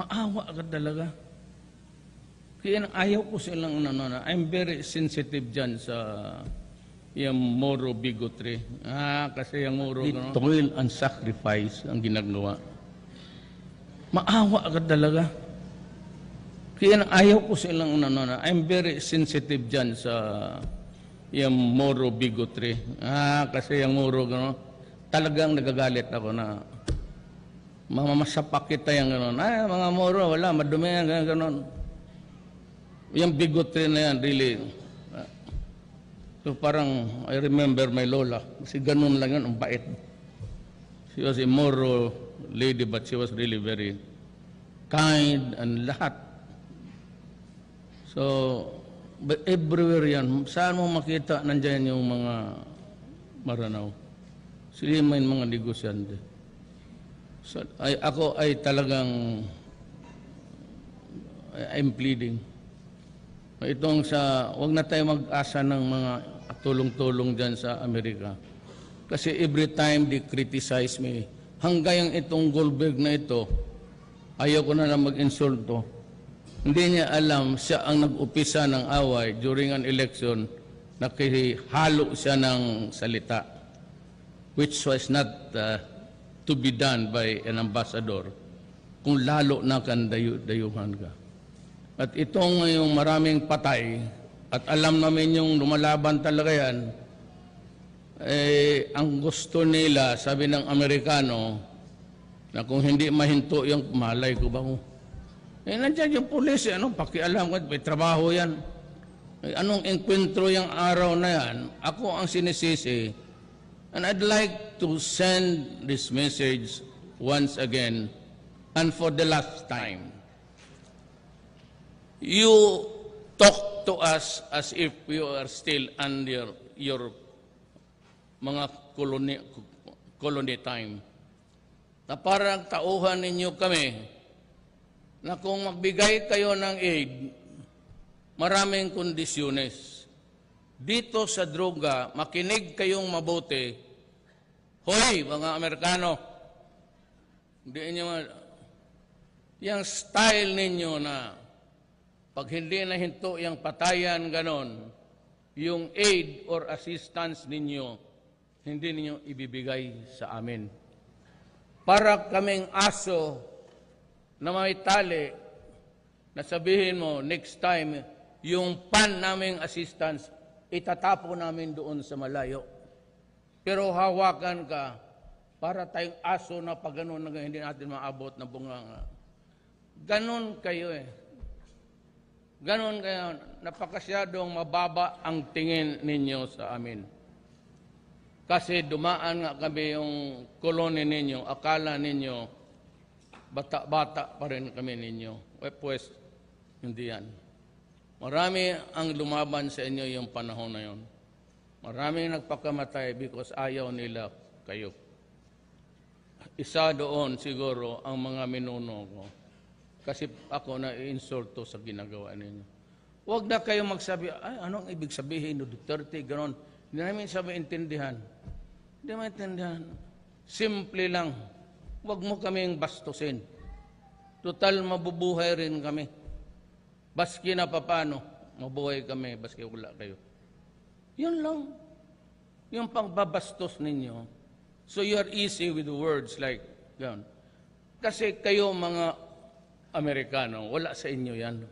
Maawa ka talaga. Kaya ayaw ko silang I'm very sensitive dyan sa yung Moro bigotry. Kasi yung Moro, toil and sacrifice ang ginagawa. Maawa ka talaga. Kaya ayaw ko silang I'm very sensitive dyan sa yung Moro bigotry. Kasi yung Moro, talagang nagagalit ako na mamasapak kita yung gano'n. Mga Moro, wala, madumi yan, gano'n. Yung bigotry na yan, really. So parang, I remember my lola. Kasi gano'n lang yun, ang bait. She was a Moro lady, but she was really very kind and lahat. So, but everywhere yan. Saan mo makita, nandyan yung mga Maranao. Sila may mga negosyante. So, ako ay talagang I'm pleading. Itong wag na tayo mag-asa ng mga tulong-tulong dyan sa Amerika. Kasi every time they criticize me, hanggang itong Goldberg na ito, ayaw ko na lang mag-insulto. Hindi niya alam, siya ang nag-upisa ng away during an election, nakihalo siya ng salita, which was not to be done by an ambassador, kung lalo na kan dayuhan ka. At itong yung maraming patay, at alam namin yung lumalaban talaga yan, ang gusto nila, sabi ng Amerikano, na kung hindi mahinto yung malay ko ba ko. Nandiyan yung pulis, pakialam ko, may trabaho yan. Anong enkwentro yung araw na yan, ako ang sinisisi. And I'd like to send this message once again, and for the last time. You talk to us as if you are still under your mga colony time. Na parang tauhan ninyo kami na kung magbigay kayo ng aid, maraming kondisyones. Dito sa droga, makinig kayong mabuti. Hoy, mga Amerikano, hindi ninyo yung style ninyo na pag hindi na hinto yung patayan ganon, yung aid or assistance ninyo, hindi ninyo ibibigay sa amin. Para kaming aso na may tali, na sabihin mo, next time, yung pan naming assistance, itatapo namin doon sa malayo. Pero hawakan ka, para tayong aso na pag ganon na hindi natin maabot na bunganga. Ganon kayo Ganon kayo, napakasyadong mababa ang tingin ninyo sa amin. Kasi dumaan nga kami yung kolony ninyo, akala ninyo, bata-bata pa rin kami ninyo. Pues, hindi yan. Marami ang lumaban sa inyo yung panahon na yon. Marami nagpakamatay because ayaw nila kayo. Isa doon siguro ang mga minuno ko. Kasi ako na-insulto sa ginagawa ninyo. Huwag na kayo magsabi, anong ibig sabihin, Duterte, gano'n. Hindi namin sabi intindihan. Hindi maintindihan. Simple lang. Huwag mo kaming bastusin. Total, mabubuhay rin kami. Baski na papano, mabuhay kami, baski wala kayo. Yun lang. Yung pangbabastos ninyo. So you are easy with the words like, gano'n. Kasi kayo mga Amerikano, wala sa inyo yan.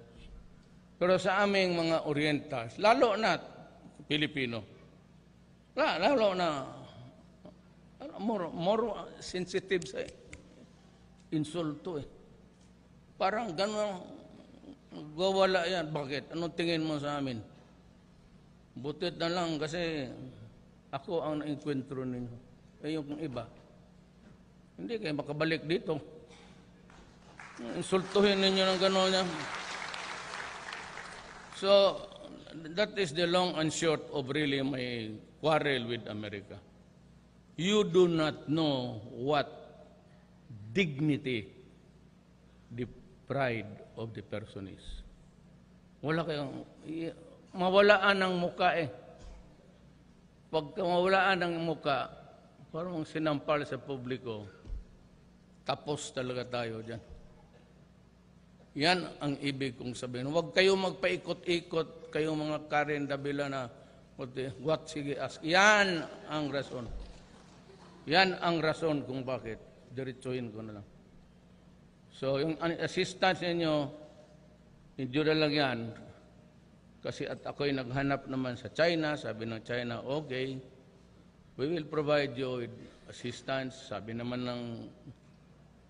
Pero sa aming mga Orientals, lalo na Pilipino, lalo na more sensitive sa insulto Parang gano'n, gawala yan. Bakit? Anong tingin mo sa amin? Butit na lang kasi ako ang na-enkwentro ninyo. Yung iba, hindi kayo makabalik dito. Insultuhin ninyo ng gano'n yan. So, that is the long and short of really my quarrel with America. You do not know what dignity the pride of the person is. Wala kayong, mawalaan ng muka Pag mawalaan ng muka, parang sinampal sa publiko, tapos talaga tayo dyan. Yan ang ibig kong sabihin. Huwag kayo magpaikot-ikot, kayong mga Karen Davila na, what, sige, ask. Yan ang rason. Yan ang rason kung bakit. Diretsuhin ko na lang. So, yung assistance ninyo, hindi na lang yan. Kasi at ako'y naghanap naman sa China, sabi ng China, okay, we will provide you with assistance. Sabi naman ng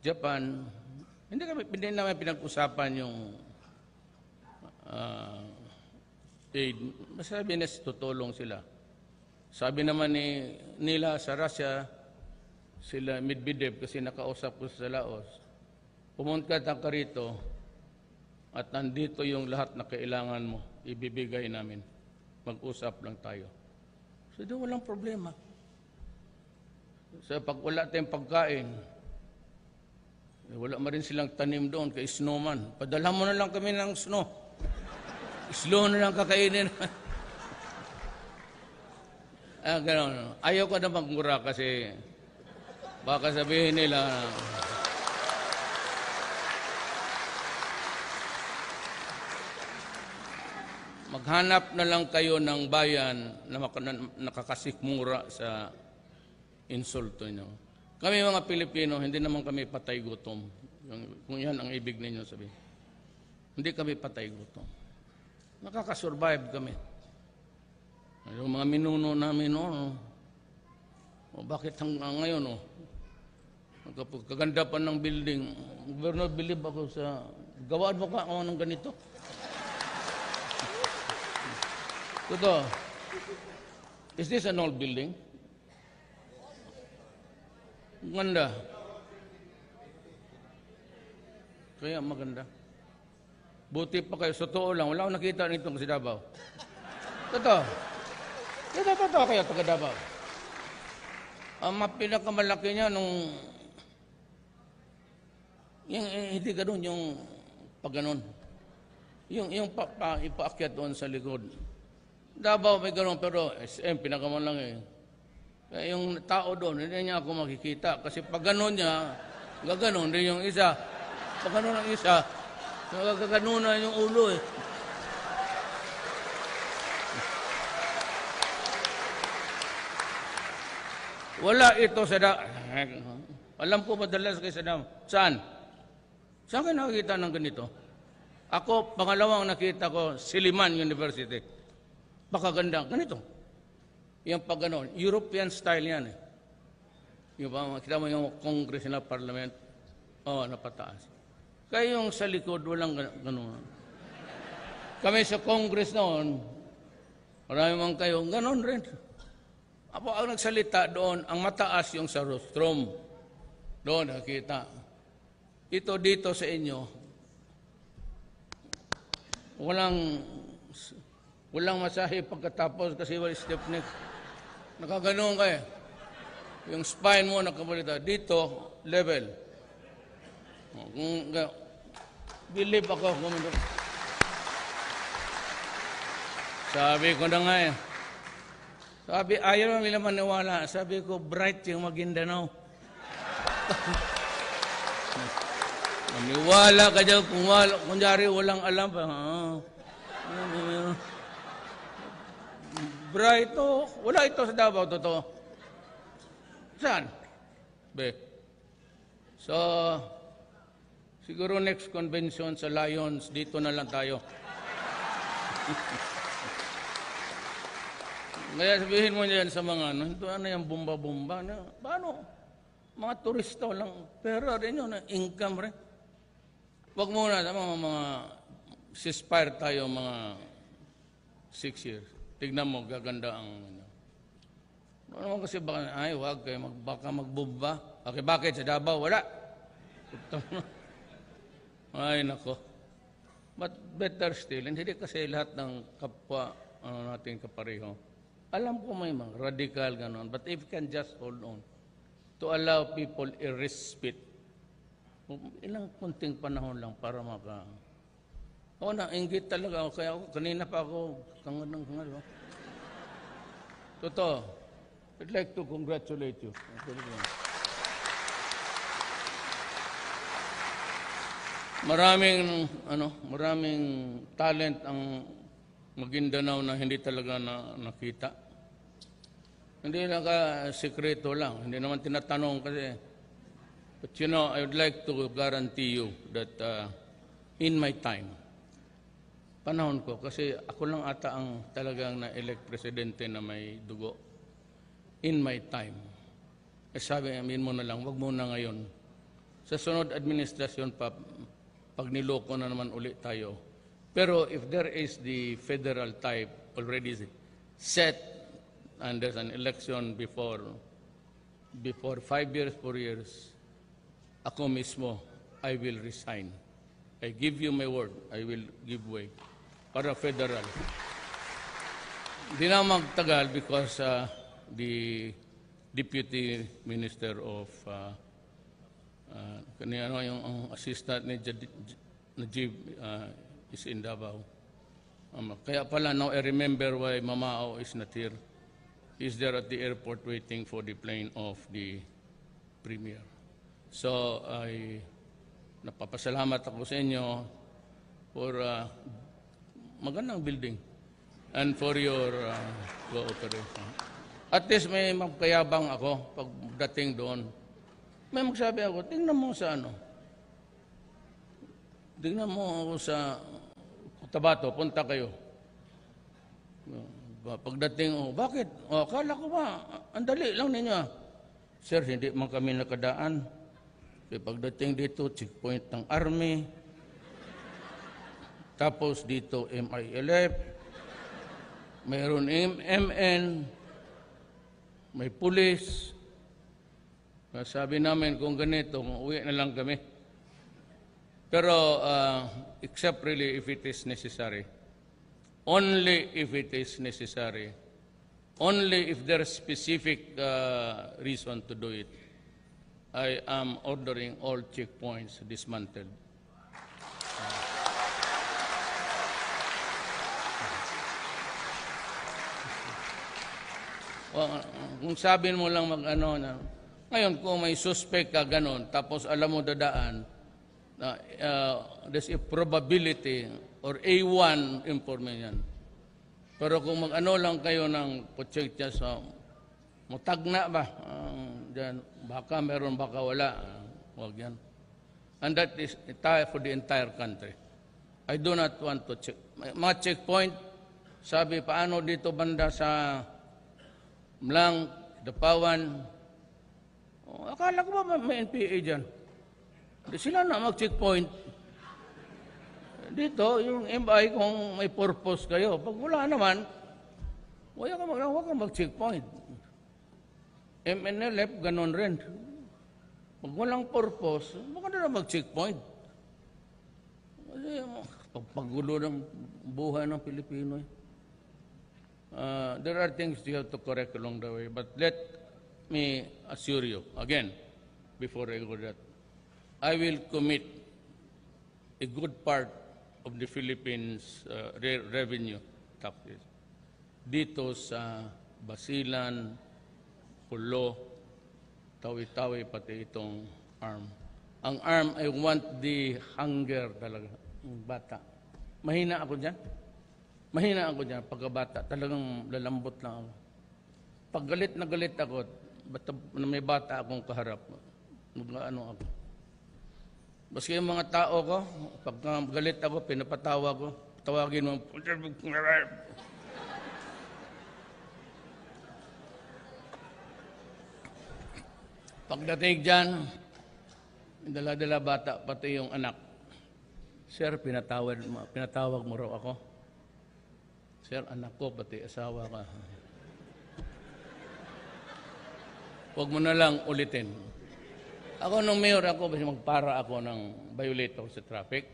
Japan, hindi naman pinag-usapan yung aid. Masabi na tutulong sila. Sabi naman nila sa Russia, sila Medvedev kasi nakausap ko sa Laos, pumunta ka rito at nandito yung lahat na kailangan mo, ibibigay namin. Mag-usap lang tayo. So doon walang problema. So pag wala tayong pagkain, wala man rin silang tanim doon kay snowman. Padala mo na lang kami ng snow. Slow na lang kakainin. Gano'n. Ayaw ko na magmura kasi baka sabihin nila maghanap na lang kayo ng bayan na nakakasikmura sa insulto nyo. Kami mga Pilipino, hindi naman kami patay gutom. Kung yan ang ibig ninyo sabihin. Hindi kami patay gutom. Nakakasurvive kami. Yung mga minuno namin, bakit hanggang ngayon, kaganda pa ng building. Gobernador, believe ako sa, gawaan mo ka ako ng ganito. Totoo. Is this an old building? Maganda. Kaya maganda. Buti pa kayo. Sa totoo lang, wala akong nakita nito sa Davao. Totoo. Totoo kaya taga Davao. Ang pinakamalaki niya nung yung hindi ganun yung pag ganun. Yung ipaakyat doon sa likod. Davao may ganun pero SM pinakamalaki. Kaya yung tao doon, hindi niya ako makikita. Kasi pag gano'n niya, gaganon din yung isa. Pag gano'n ang isa, gaganon na yung ulo eh. Wala ito sa alam ko madalas kayo sa Saan? Saan kayo nakikita ng ganito? Ako, pangalawang nakita ko, Silliman University. Pakaganda, ganito. Yung pag gano'n, European style yan eh. Yung makita mo yung Congress na Parliament, napataas. Kaya yung sa likod, walang gano'n. Kami sa Congress noon, marami man kayo, gano'n rin. Ako ang nagsalita doon, ang mataas yung sa rostrum. Doon nakita. Ito dito sa inyo, walang masahe pagkatapos kasi wala step neck. Nakaganon kayo. Yung spine mo nakabalita. Dito, level. Believe ako. Sabi ko na nga eh. Sabi, ayaw nila maniwala. Sabi ko, bright yung Maguindanao. Maniwala ka dyan. Kunyari, walang alam pa. Bright, wala ito sa Davao, totoo. Saan? So, siguro next convention sa Lions, dito na lang tayo. Kaya sabihin mo niyan sa mga, ano yung bumba-bumba? Paano? Mga turista lang, pera rin yun, income rin. Huwag muna, mga ceasefire tayo, mga 6 years. Tignan mo, gaganda ang... Ano naman kasi baka, huwag kayo, baka magbumba. Okay, bakit? Sa Davao, wala. Ay, nako. But better still, hindi kasi lahat ng kapwa natin kapareho. Alam ko may mga radical ganon, but if you can just hold on to allow people a respite, ilang kunting panahon lang para maka... nainggit talaga ako. Kaya kanina pa ako kangan. Totoo. I'd like to congratulate you. maraming talent ang Maguindanao na hindi talaga nakita. Hindi naka-sekreto lang. Hindi naman tinatanong kasi. But I would like to guarantee you that in my time, panahon ko, kasi ako lang ata ang talagang na-elect presidente na may dugo. In my time. Sabi, amin mo na lang, wag mo na ngayon. Sa sunod administrasyon pa, pag niloko na naman ulit tayo. Pero if there is the federal type already set and there's an election before 5 years, 4 years, ako mismo, I will resign. I give you my word, I will give way para federal. Hindi na magtagal because the Deputy Minister of yung assistant ni Najib is in Davao. Kaya pala, now I remember why Mamao is not here. He's there at the airport waiting for the plane of the Premier. So, napapasalamat ako sa inyo for magandang building and for your cooperation. At least may magkayabang ako pagdating doon. May magsabi ako, tingnan mo sa tingnan mo ako sa Cotabato, punta kayo. Pagdating, bakit? Akala ko ba, ang dali lang ninyo. Sir, hindi man kami nakadaan. Pagdating dito, checkpoint ng Army. Tapos dito, MILF. Mayroon MN. May pulis. Sabi namin kung ganito, uwi na lang kami. Pero except really if it is necessary. Only if it is necessary. Only if there is specific reason to do it. I am ordering all checkpoints dismantled. Kung sabihin mo lang ngayon kung may suspect ka ganon, tapos alam mo dadaan, there's a probability or A1 information. Pero kung lang kayo ng check niya sa mutagna ba, dyan, baka meron, baka wala, huwag yan. And that is for the entire country. I do not want to check. Mga checkpoint, sabi paano dito banda sa Mlang, Dapawan, akala ko ba may NPA dyan? Sila na mag-checkpoint. Dito, yung MI, kung may purpose kayo. Pag wala naman, huwag kang mag-checkpoint. MNLF, ganon rin. Pag walang purpose, baka na mag-checkpoint. Kasi pagpagulo ng buhay ng Pilipino. There are things you have to correct along the way. But let me assure you, again, before I go that, I will commit a good part of the Philippines' revenue taxes dito sa Basilan, Pulo, Tawi-Tawi, pati itong ARM. Ang ARM, I want the hunger talaga, yung bata. Mahina ako dyan. Pagkabata. Talagang lalambot lang ako. Pag galit na galit ako, may bata akong kaharap, ako. Baski yung mga tao ko, pag galit ako, pinapatawa ko, tawagin mo, pagdating dyan, dala-dala bata, pati yung anak. Sir, pinatawag mo raw ako. Sir, anak ko, pati asawa ka. Huwag mo na lang ulitin. Ako nung mayor ako, magpara ako ng violator sa traffic.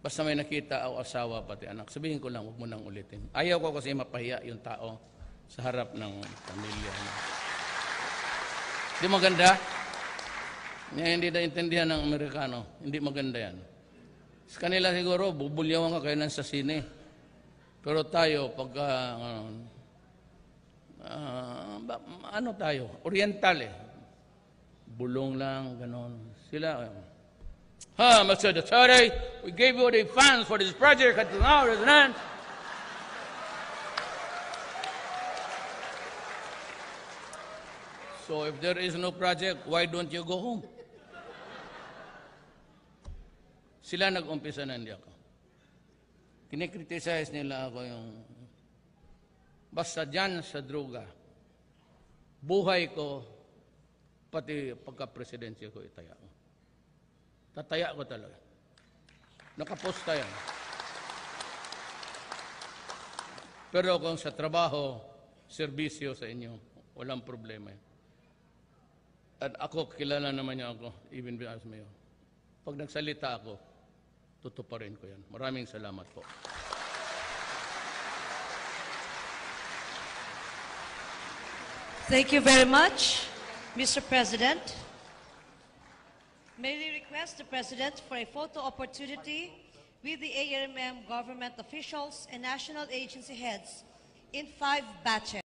Basta may nakita ako asawa, pati anak. Sabihin ko lang, huwag mo nang ulitin. Ayaw ko kasi mapahiya yung tao sa harap ng pamilya. Hindi maganda? Hindi naintindihan ng Amerikano. Hindi maganda yan. Sa kanila siguro, bubulyawan ka kayo sa sine. Pero tayo, pagka, tayo, oriental bulong lang, ganon. Sila, Mr. Duterte, we gave you the funds for this project at now, President. So if there is no project, why don't you go home? Sila nag-umpisa na, hindi ako. Kinikriticize nila ako yung basta dyan sa droga. Buhay ko, pati pagka-presidency ko, itaya ko. Tataya ko talaga. Nakaposta yan. Pero kung sa trabaho, serbisyo sa inyo, walang problema yan. At ako, kilala naman niya ako, even as mayor. Pag nagsalita ako, tutuparin ko yan. Maraming salamat po. Thank you very much, Mr. President. May we request the President for a photo opportunity with the ARMM government officials and national agency heads in 5 batches.